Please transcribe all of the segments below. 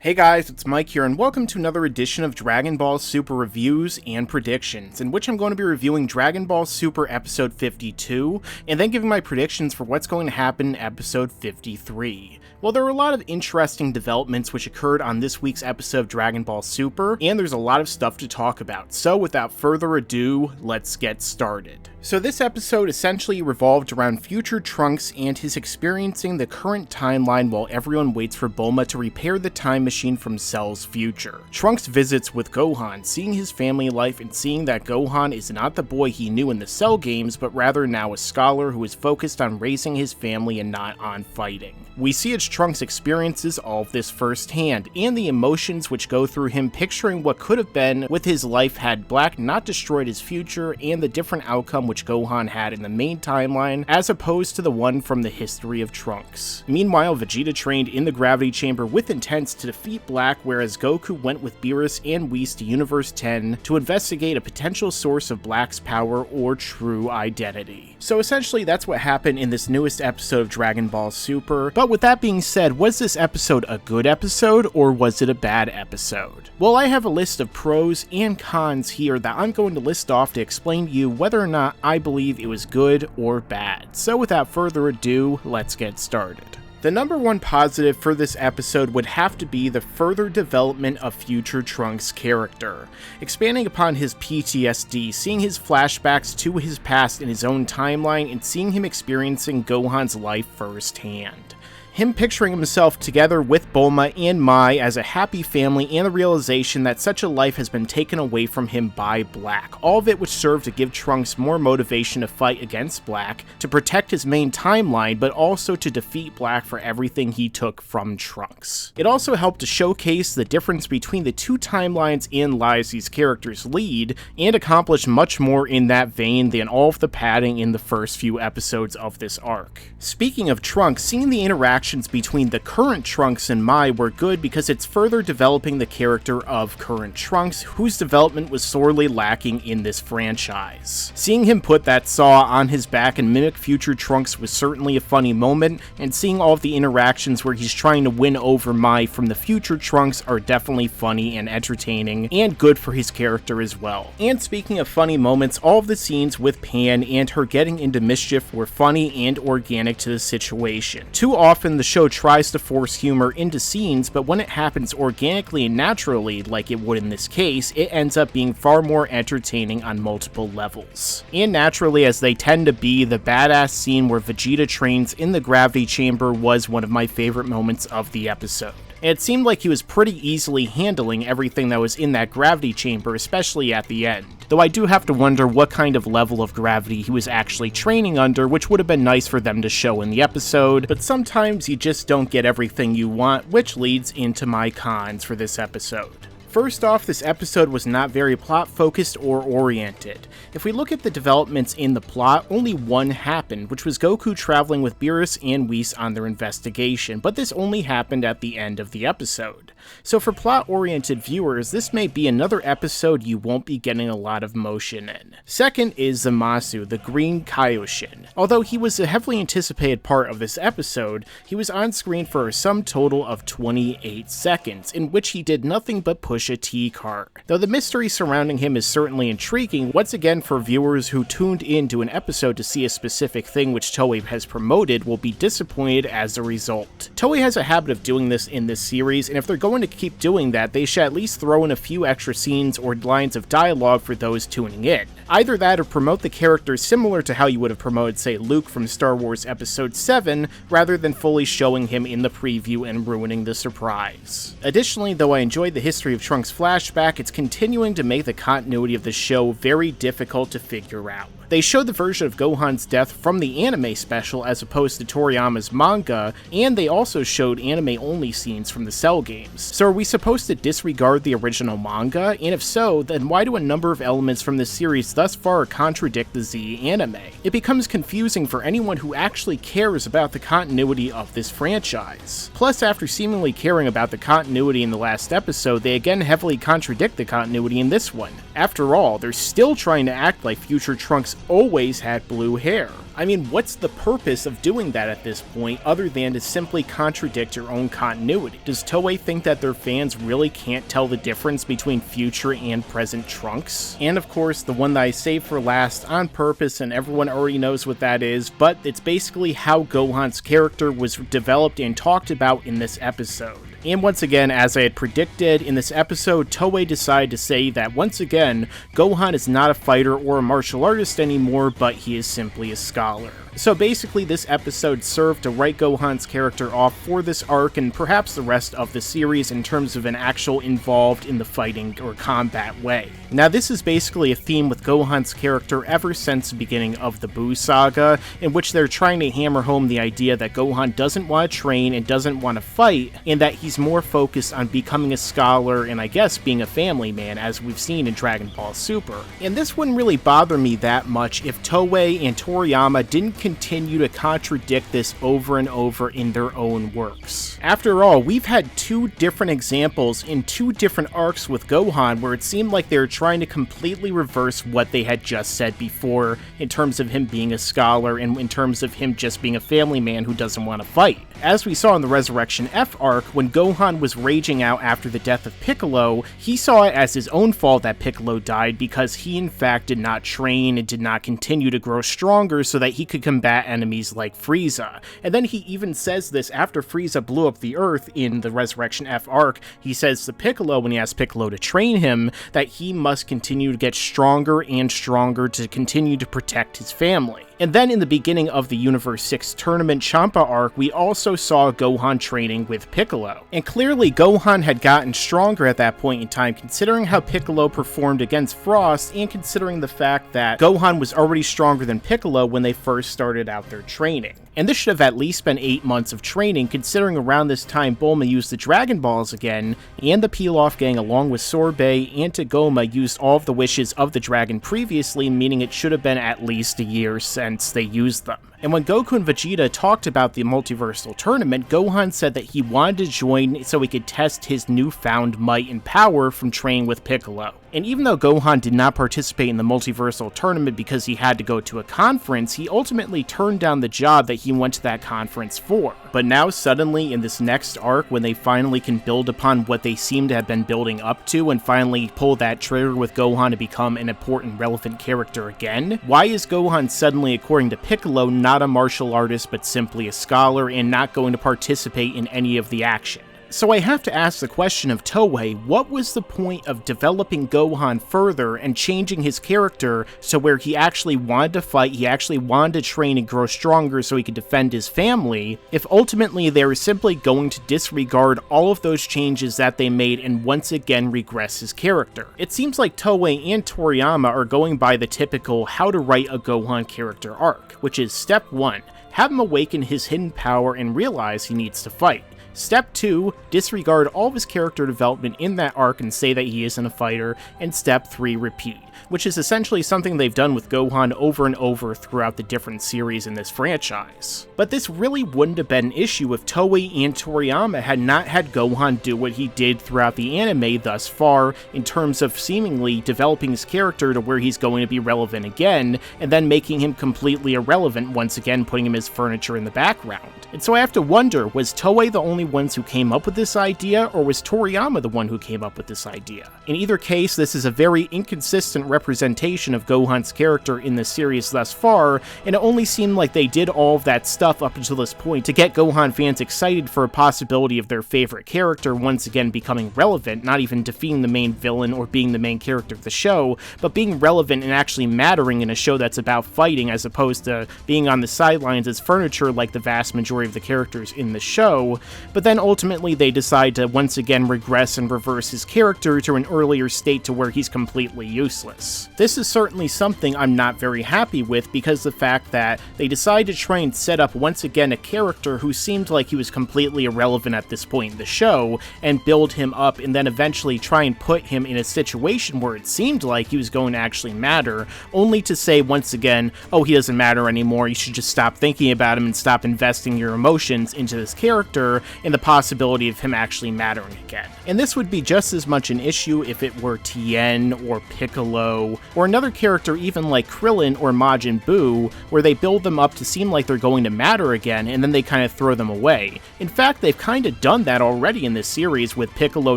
Hey guys, it's Mike here, and welcome to another edition of Dragon Ball Super reviews and predictions, in which I'm going to be reviewing Dragon Ball Super episode 52, and then giving my predictions for what's going to happen in episode 53. Well, there were a lot of interesting developments which occurred on this week's episode of Dragon Ball Super, and there's a lot of stuff to talk about, so without further ado, let's get started. So this episode essentially revolved around Future Trunks and his experiencing the current timeline while everyone waits for Bulma to repair the time machine from Cell's future. Trunks visits with Gohan, seeing his family life and seeing that Gohan is not the boy he knew in the Cell games, but rather now a scholar who is focused on raising his family and not on fighting. We see as Trunks experiences all of this firsthand, and the emotions which go through him picturing what could have been with his life had Black not destroyed his future, and the different outcome which Gohan had in the main timeline, as opposed to the one from the history of Trunks. Meanwhile, Vegeta trained in the gravity chamber with intents to defeat Black, whereas Goku went with Beerus and Whis to Universe 10 to investigate a potential source of Black's power or true identity. So essentially that's what happened in this newest episode of Dragon Ball Super, but with that being said, was this episode a good episode or was it a bad episode? Well, I have a list of pros and cons here that I'm going to list off to explain to you whether or not I believe it was good or bad. So without further ado, let's get started. The number one positive for this episode would have to be the further development of Future Trunks' character. Expanding upon his PTSD, seeing his flashbacks to his past in his own timeline, and seeing him experiencing Gohan's life firsthand. Him picturing himself together with Bulma and Mai as a happy family, and the realization that such a life has been taken away from him by Black. All of it which served to give Trunks more motivation to fight against Black, to protect his main timeline, but also to defeat Black for everything he took from Trunks. It also helped to showcase the difference between the two timelines and lives these characters lead, and accomplish much more in that vein than all of the padding in the first few episodes of this arc. Speaking of Trunks, seeing the interaction between the current Trunks and Mai were good because it's further developing the character of current Trunks, whose development was sorely lacking in this franchise. Seeing him put that saw on his back and mimic Future Trunks was certainly a funny moment, and seeing all of the interactions where he's trying to win over Mai from the Future Trunks are definitely funny and entertaining, and good for his character as well. And speaking of funny moments, all of the scenes with Pan and her getting into mischief were funny and organic to the situation. Too often the show tries to force humor into scenes, but when it happens organically and naturally, like it would in this case, it ends up being far more entertaining on multiple levels. And naturally, as they tend to be, the badass scene where Vegeta trains in the gravity chamber was one of my favorite moments of the episode. It seemed like he was pretty easily handling everything that was in that gravity chamber, especially at the end. Though I do have to wonder what kind of level of gravity he was actually training under, which would have been nice for them to show in the episode, but sometimes you just don't get everything you want, which leads into my cons for this episode. First off, this episode was not very plot-focused or oriented. If we look at the developments in the plot, only one happened, which was Goku traveling with Beerus and Whis on their investigation, but this only happened at the end of the episode. So for plot-oriented viewers, this may be another episode you won't be getting a lot of motion in. Second is Zamasu, the Green Kaioshin. Although he was a heavily anticipated part of this episode, he was on screen for a sum total of 28 seconds, in which he did nothing but push a T-card. Though the mystery surrounding him is certainly intriguing, once again for viewers who tuned into an episode to see a specific thing which Toei has promoted will be disappointed as a result. Toei has a habit of doing this in this series, and if they're going to keep doing that, they should at least throw in a few extra scenes or lines of dialogue for those tuning in. Either that or promote the characters similar to how you would have promoted, say, Luke from Star Wars Episode 7, rather than fully showing him in the preview and ruining the surprise. Additionally, though I enjoyed the history of Trunks flashback, it's continuing to make the continuity of the show very difficult to figure out. They showed the version of Gohan's death from the anime special as opposed to Toriyama's manga, and they also showed anime-only scenes from the Cell games. So are we supposed to disregard the original manga? And if so, then why do a number of elements from this series thus far contradict the Z anime? It becomes confusing for anyone who actually cares about the continuity of this franchise. Plus, after seemingly caring about the continuity in the last episode, they again heavily contradict the continuity in this one. After all, they're still trying to act like Future Trunks always had blue hair. I mean, what's the purpose of doing that at this point other than to simply contradict your own continuity? Does Toei think that their fans really can't tell the difference between future and present Trunks? And of course, the one that I saved for last on purpose, and everyone already knows what that is, but it's basically how Gohan's character was developed and talked about in this episode. And once again, as I had predicted, in this episode, Toei decided to say that once again, Gohan is not a fighter or a martial artist anymore, but he is simply a scholar. So basically, this episode served to write Gohan's character off for this arc and perhaps the rest of the series in terms of an actual involved in the fighting or combat way. Now, this is basically a theme with Gohan's character ever since the beginning of the Buu saga, in which they're trying to hammer home the idea that Gohan doesn't want to train and doesn't want to fight, and that he's more focused on becoming a scholar and I guess being a family man, as we've seen in Dragon Ball Super. And this wouldn't really bother me that much if Toei and Toriyama didn't continue to contradict this over and over in their own works. After all, we've had two different examples in two different arcs with Gohan where it seemed like they were trying to completely reverse what they had just said before in terms of him being a scholar and in terms of him just being a family man who doesn't want to fight. As we saw in the Resurrection F arc, when Gohan was raging out after the death of Piccolo, he saw it as his own fault that Piccolo died because he in fact did not train and did not continue to grow stronger so that he could combat enemies like Frieza. And then he even says this after Frieza blew up the Earth in the Resurrection F arc. He says to Piccolo, when he asks Piccolo to train him, that he must continue to get stronger and stronger to continue to protect his family. And then in the beginning of the Universe 6 Tournament Champa arc, we also saw Gohan training with Piccolo. And clearly Gohan had gotten stronger at that point in time, considering how Piccolo performed against Frost, and considering the fact that Gohan was already stronger than Piccolo when they first started out their training. And this should have at least been 8 months of training, considering around this time Bulma used the Dragon Balls again, and the Pilaf gang along with Sorbet and Tagoma used all of the wishes of the dragon previously, meaning it should have been at least a year since they used them. And when Goku and Vegeta talked about the multiversal tournament, Gohan said that he wanted to join so he could test his newfound might and power from training with Piccolo. And even though Gohan did not participate in the multiversal tournament because he had to go to a conference, he ultimately turned down the job that he went to that conference for. But now suddenly in this next arc, when they finally can build upon what they seem to have been building up to and finally pull that trigger with Gohan to become an important relevant character again, why is Gohan suddenly, according to Piccolo, not a martial artist but simply a scholar and not going to participate in any of the action? So I have to ask the question of Toei, what was the point of developing Gohan further and changing his character so where he actually wanted to fight, he actually wanted to train and grow stronger so he could defend his family, if ultimately they were simply going to disregard all of those changes that they made and once again regress his character? It seems like Toei and Toriyama are going by the typical how to write a Gohan character arc, which is step 1, have him awaken his hidden power and realize he needs to fight. Step 2, disregard all of his character development in that arc and say that he isn't a fighter, and Step 3, repeat, which is essentially something they've done with Gohan over and over throughout the different series in this franchise. But this really wouldn't have been an issue if Toei and Toriyama had not had Gohan do what he did throughout the anime thus far in terms of seemingly developing his character to where he's going to be relevant again, and then making him completely irrelevant once again, putting him as furniture in the background. And so I have to wonder, was Toei the only ones who came up with this idea, or was Toriyama the one who came up with this idea? In either case, this is a very inconsistent representation of Gohan's character in the series thus far, and it only seemed like they did all of that stuff up until this point to get Gohan fans excited for a possibility of their favorite character once again becoming relevant, not even defeating the main villain or being the main character of the show, but being relevant and actually mattering in a show that's about fighting as opposed to being on the sidelines as furniture like the vast majority of the characters in the show. But then ultimately they decide to once again regress and reverse his character to an earlier state to where he's completely useless. This is certainly something I'm not very happy with, because the fact that they decide to try and set up once again a character who seemed like he was completely irrelevant at this point in the show, and build him up and then eventually try and put him in a situation where it seemed like he was going to actually matter, only to say once again, oh, he doesn't matter anymore, you should just stop thinking about him and stop investing your emotions into this character and the possibility of him actually mattering again. And this would be just as much an issue if it were Tien or Piccolo Piccolo, or another character even like Krillin or Majin Buu, where they build them up to seem like they're going to matter again, and then they kind of throw them away. In fact, they've kind of done that already in this series, with Piccolo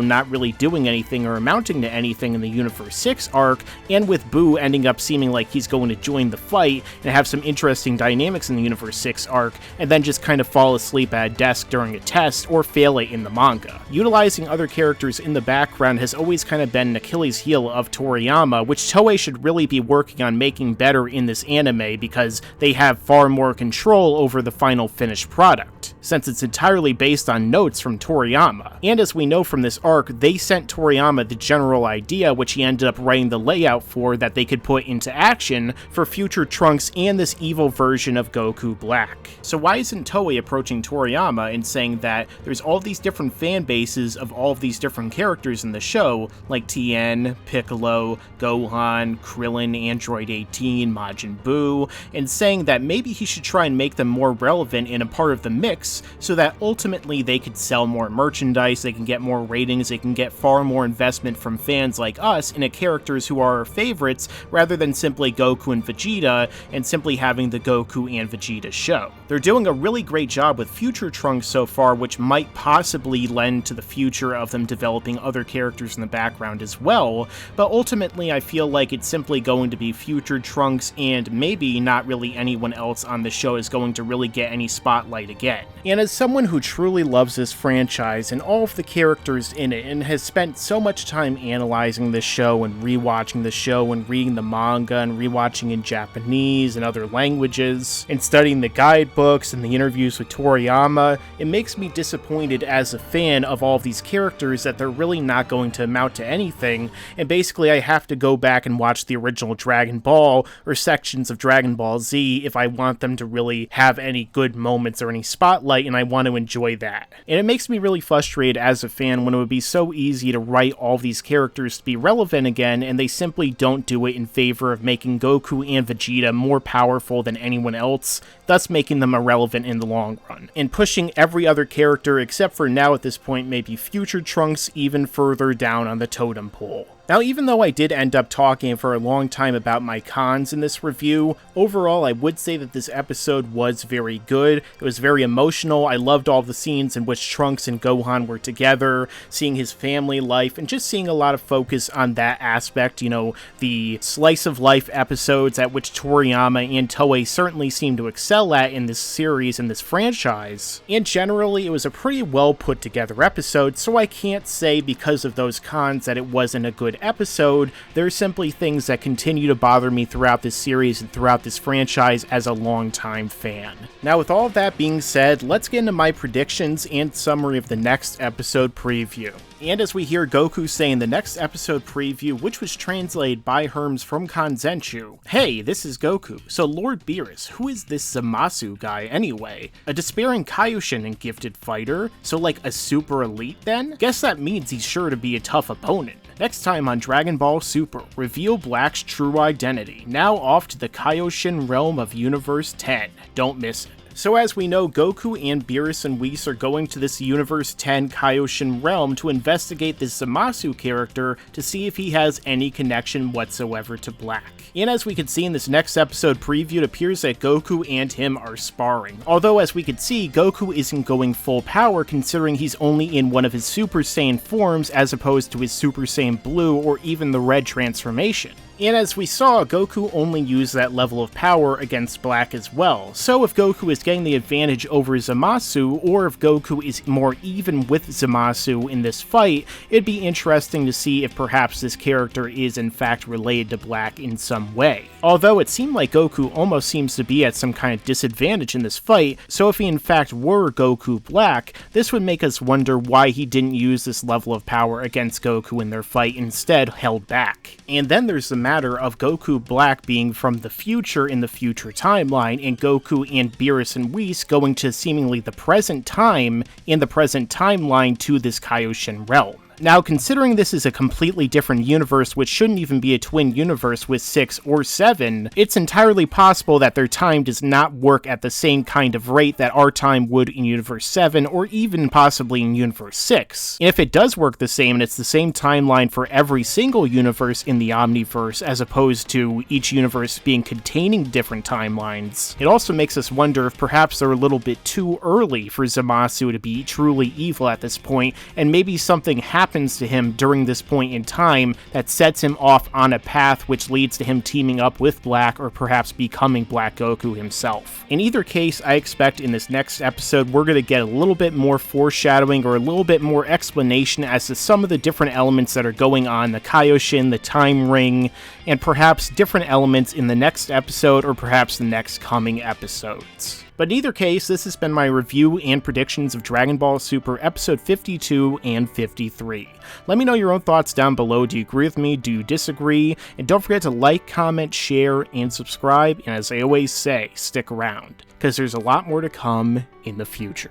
not really doing anything or amounting to anything in the Universe 6 arc, and with Buu ending up seeming like he's going to join the fight and have some interesting dynamics in the Universe 6 arc, and then just kind of fall asleep at a desk during a test or fail it in the manga. Utilizing other characters in the background has always kind of been an Achilles heel of Toriyama, which Toei should really be working on making better in this anime, because they have far more control over the final finished product, since it's entirely based on notes from Toriyama. And as we know from this arc, they sent Toriyama the general idea, which he ended up writing the layout for, that they could put into action for Future Trunks and this evil version of Goku Black. So why isn't Toei approaching Toriyama and saying that there's all these different fan bases of all of these different characters in the show, like Tien, Piccolo, Gohan, Krillin, Android 18, Majin Buu, and saying that maybe he should try and make them more relevant and a part of the mix, so that ultimately they could sell more merchandise, they can get more ratings, they can get far more investment from fans like us in characters who are our favorites, rather than simply Goku and Vegeta, and simply having the Goku and Vegeta show. They're doing a really great job with Future Trunks so far, which might possibly lend to the future of them developing other characters in the background as well, but ultimately I feel like it's simply going to be Future Trunks, and maybe not really anyone else on the show is going to really get any spotlight again. And as someone who truly loves this franchise and all of the characters in it, and has spent so much time analyzing this show and rewatching the show and reading the manga and rewatching in Japanese and other languages, and studying the guidebooks and the interviews with Toriyama, it makes me disappointed as a fan of all of these characters that they're really not going to amount to anything, and basically I have to go back and watch the original Dragon Ball or sections of Dragon Ball Z if I want them to really have any good moments or any spotlight, and I want to enjoy that. And it makes me really frustrated as a fan when it would be so easy to write all of these characters to be relevant again, and they simply don't do it in favor of making Goku and Vegeta more powerful than anyone else, thus making them irrelevant in the long run, and pushing every other character except for now at this point maybe Future Trunks even further down on the totem pole. Now, even though I did end up talking for a long time about my cons in this review, overall I would say that this episode was very good. It was very emotional. I loved all the scenes in which Trunks and Gohan were together, seeing his family life, and just seeing a lot of focus on that aspect, you know, the slice of life episodes at which Toriyama and Toei certainly seem to excel at in this series and this franchise. And generally, it was a pretty well put together episode, so I can't say because of those cons that it wasn't a good episode. There's simply things that continue to bother me throughout this series and throughout this franchise as a longtime fan. Now, with all of that being said, let's get into my predictions and summary of the next episode preview. And as we hear Goku say in the next episode preview, which was translated by Herms from Kanzenshuu, "Hey, this is Goku. So Lord Beerus, who is this Zamasu guy anyway? A despairing Kaioshin and gifted fighter? So like a super elite then? Guess that means he's sure to be a tough opponent." Next time on Dragon Ball Super, reveal Black's true identity, now off to the Kaioshin realm of Universe 10. Don't miss it. So as we know, Goku and Beerus and Whis are going to this Universe 10 Kaioshin realm to investigate this Zamasu character to see if he has any connection whatsoever to Black. And as we could see in this next episode preview, it appears that Goku and him are sparring. Although as we could see, Goku isn't going full power considering he's only in one of his Super Saiyan forms as opposed to his Super Saiyan Blue or even the Red transformation. And as we saw, Goku only used that level of power against Black as well. So if Goku is getting the advantage over Zamasu, or if Goku is more even with Zamasu in this fight, it'd be interesting to see if perhaps this character is in fact related to Black in some way. Although it seemed like Goku almost seems to be at some kind of disadvantage in this fight, so if he in fact were Goku Black, this would make us wonder why he didn't use this level of power against Goku in their fight, instead held back. And then there's the matter of Goku Black being from the future in the future timeline, and Goku and Beerus and Whis going to seemingly the present time in the present timeline to this Kaioshin realm. Now, considering this is a completely different universe, which shouldn't even be a twin universe with 6 or 7, it's entirely possible that their time does not work at the same kind of rate that our time would in Universe 7, or even possibly in Universe 6. And if it does work the same, and it's the same timeline for every single universe in the Omniverse, as opposed to each universe being containing different timelines, it also makes us wonder if perhaps they're a little bit too early for Zamasu to be truly evil at this point, and maybe something happens to him during this point in time that sets him off on a path which leads to him teaming up with Black, or perhaps becoming Black Goku himself. In either case, I expect in this next episode we're going to get a little bit more foreshadowing or a little bit more explanation as to some of the different elements that are going on, the Kaioshin, the Time Ring, and perhaps different elements in the next episode or perhaps the next coming episodes. But in either case, this has been my review and predictions of Dragon Ball Super Episode 52 and 53. Let me know your own thoughts down below. Do you agree with me? Do you disagree? And don't forget to like, comment, share, and subscribe. And as I always say, stick around, because there's a lot more to come in the future.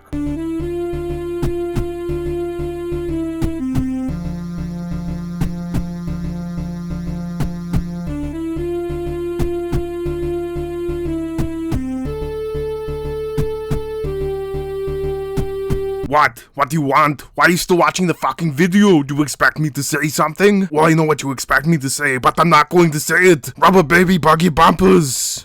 What? What do you want? Why are you still watching the fucking video? Do you expect me to say something? Well, I know what you expect me to say, but I'm not going to say it. Rubber baby buggy bumpers.